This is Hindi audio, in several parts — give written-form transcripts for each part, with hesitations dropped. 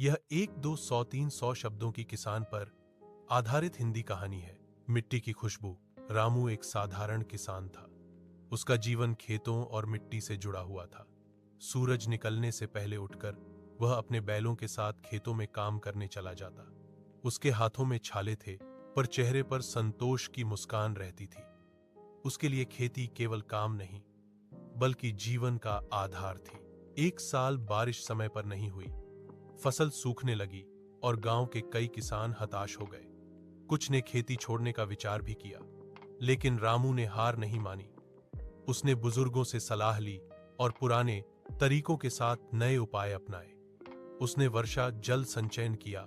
यह 1-2-100-300 शब्दों की किसान पर आधारित हिंदी कहानी है। मिट्टी की खुशबू। रामू एक साधारण किसान था। उसका जीवन खेतों और मिट्टी से जुड़ा हुआ था। सूरज निकलने से पहले उठकर वह अपने बैलों के साथ खेतों में काम करने चला जाता। उसके हाथों में छाले थे, पर चेहरे पर संतोष की मुस्कान रहती थी। उसके लिए खेती केवल काम नहीं, बल्कि जीवन का आधार थी। एक साल बारिश समय पर नहीं हुई, फसल सूखने लगी और गांव के कई किसान हताश हो गए। कुछ ने खेती छोड़ने का विचार भी किया, लेकिन रामू ने हार नहीं मानी। उसने बुजुर्गों से सलाह ली और पुराने तरीकों के साथ नए उपाय अपनाए। उसने वर्षा जल संचयन किया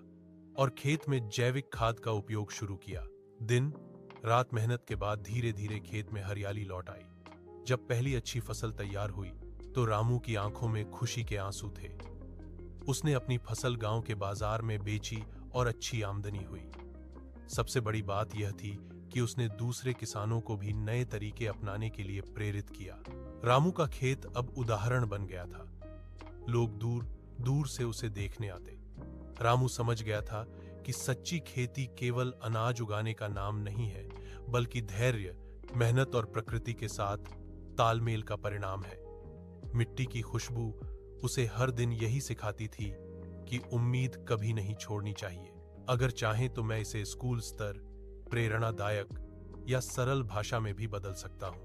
और खेत में जैविक खाद का उपयोग शुरू किया। दिन रात मेहनत के बाद धीरे धीरे खेत में हरियाली लौट आई। जब पहली अच्छी फसल तैयार हुई तो रामू की आंखों में खुशी के आंसू थे। उसने अपनी फसल गांव के बाजार में बेची और अच्छी आमदनी हुई। सबसे बड़ी बात यह थी कि उसने दूसरे किसानों को भी नए तरीके अपनाने के लिए प्रेरित किया। रामू का खेत अब उदाहरण बन गया था। लोग दूर दूर से उसे देखने आते। रामू समझ गया था कि सच्ची खेती केवल अनाज उगाने का नाम नहीं है, बल्कि धैर्य, मेहनत और प्रकृति के साथ तालमेल का परिणाम है। मिट्टी की खुशबू उसे हर दिन यही सिखाती थी कि उम्मीद कभी नहीं छोड़नी चाहिए। अगर चाहें तो मैं इसे स्कूल स्तर, प्रेरणादायक या सरल भाषा में भी बदल सकता हूं।